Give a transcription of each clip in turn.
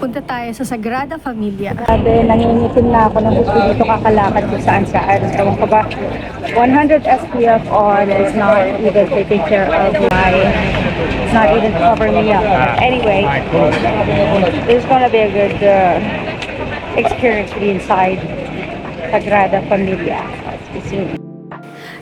Punta tayo sa Sagrada Familia. Sabi, nangingitim na ako ng gusto dito kakalakad kung saan saan. Ewan ko ba, 100 SPF on is not even taking care of it's not even covering me up. Anyway, this is gonna be a good experience to be inside Sagrada Familia.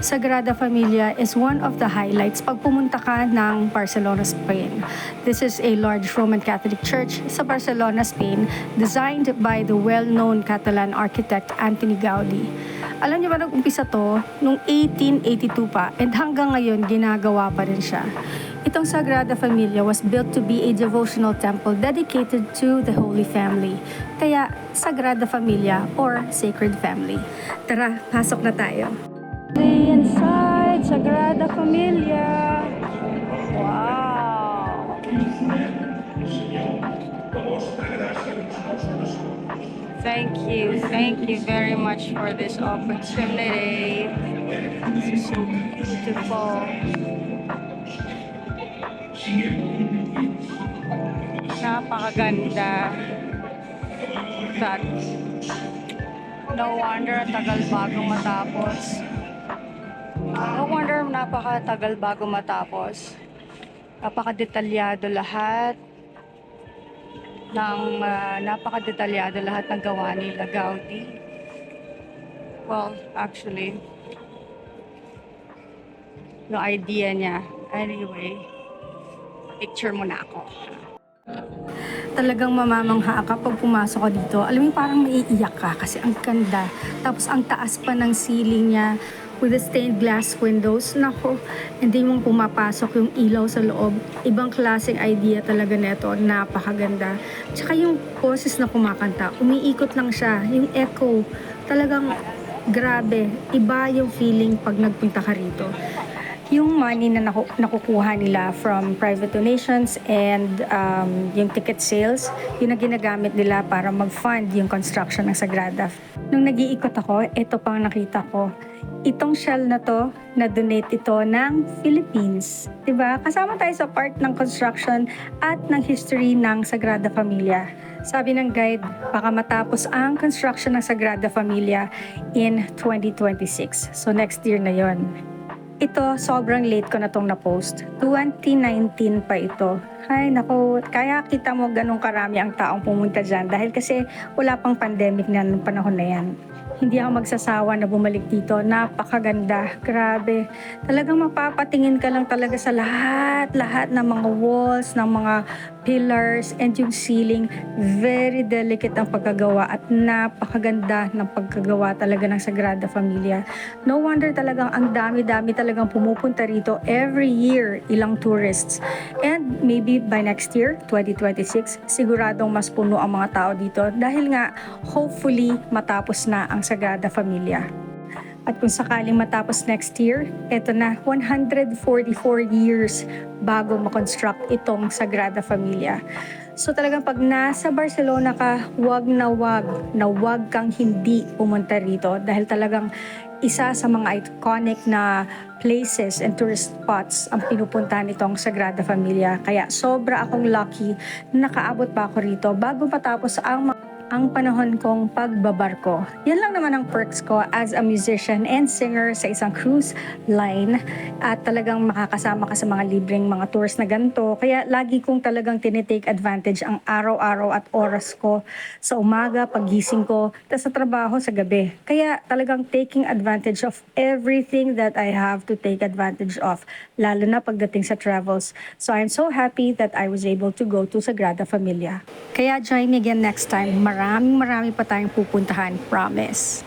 Sagrada Familia is one of the highlights pag pumunta ka ng Barcelona, Spain. This is a large Roman Catholic church sa Barcelona, Spain, designed by the well-known Catalan architect Antoni Gaudi. Alam niyo ba, nag-umpisa to noong 1882 pa, and hanggang ngayon ginagawa pa rin siya. Itong Sagrada Familia was built to be a devotional temple dedicated to the Holy Family. Kaya Sagrada Familia or Sacred Family. Tara, pasok na tayo. Inside Sagrada Familia. Wow. Thank you very much for this opportunity. This is so beautiful. Napakaganda. That no wonder tagal bago matapos. No wonder napakatagal bago matapos. Napakadetalyado lahat ng gawa ni Gaudi. Well, actually, yung idea niya. Anyway, picture mo na ako. Talagang mamamangha ka pag pumasok ka dito. Alam mo, parang maiiyak ka kasi ang ganda. Tapos ang taas pa ng ceiling niya with the stained glass windows. Nako, hindi mong pumapasok yung ilaw sa loob. Ibang klaseng idea talaga neto. Napakaganda. Tsaka yung boses na kumakanta, umiikot lang siya. Yung echo, talagang grabe. Iba yung feeling pag nagpunta ka rito. Yung money na nakukuha nila from private donations and yung ticket sales, yun na ginagamit nila para mag-fund yung construction ng Sagrada. Nung nag-iikot ako, ito pang nakita ko. Itong shell na to, na-donate ito ng Philippines. Diba? Kasama tayo sa part ng construction at ng history ng Sagrada Familia. Sabi ng guide, baka matapos ang construction ng Sagrada Familia in 2026. So next year na yon. Ito, sobrang late ko na tong na-post. 2019 pa ito. Ay, naku, kaya kita mo ganun karami ang taong pumunta dyan dahil kasi wala pang pandemic na nung panahon na yan. Hindi ako magsasawa na bumalik dito. Napakaganda. Grabe. Talagang mapapatingin ka lang talaga sa lahat ng mga walls, ng mga pillars, and yung ceiling. Very delicate ang pagkagawa at napakaganda ng pagkagawa talaga ng Sagrada Familia. No wonder talagang ang dami-dami talagang pumupunta rito every year, ilang tourists. And maybe by next year, 2026, siguradong mas puno ang mga tao dito dahil nga hopefully matapos na ang Sagrada Familia. At kung sakaling matapos next year, eto na, 144 years bago makonstruct itong Sagrada Familia. So talagang pag nasa Barcelona ka, wag kang hindi pumunta rito dahil talagang isa sa mga iconic na places and tourist spots ang pinupuntahan nitong Sagrada Familia. Kaya sobra akong lucky na nakaabot pa ako rito bago matapos ang panahon kong pagbabarko. Yan lang naman ang perks ko as a musician and singer sa isang cruise line at talagang makakasama ka sa mga libreng mga tours na ganito. Kaya lagi kong talagang tinitake advantage ang araw-araw at oras ko sa umaga, paggising ko, tapos sa trabaho sa gabi. Kaya talagang taking advantage of everything that I have to take advantage of, lalo na pagdating sa travels. So I'm so happy that I was able to go to Sagrada Familia. Kaya join me again next time. Marami pa tayong pupuntahan, promise.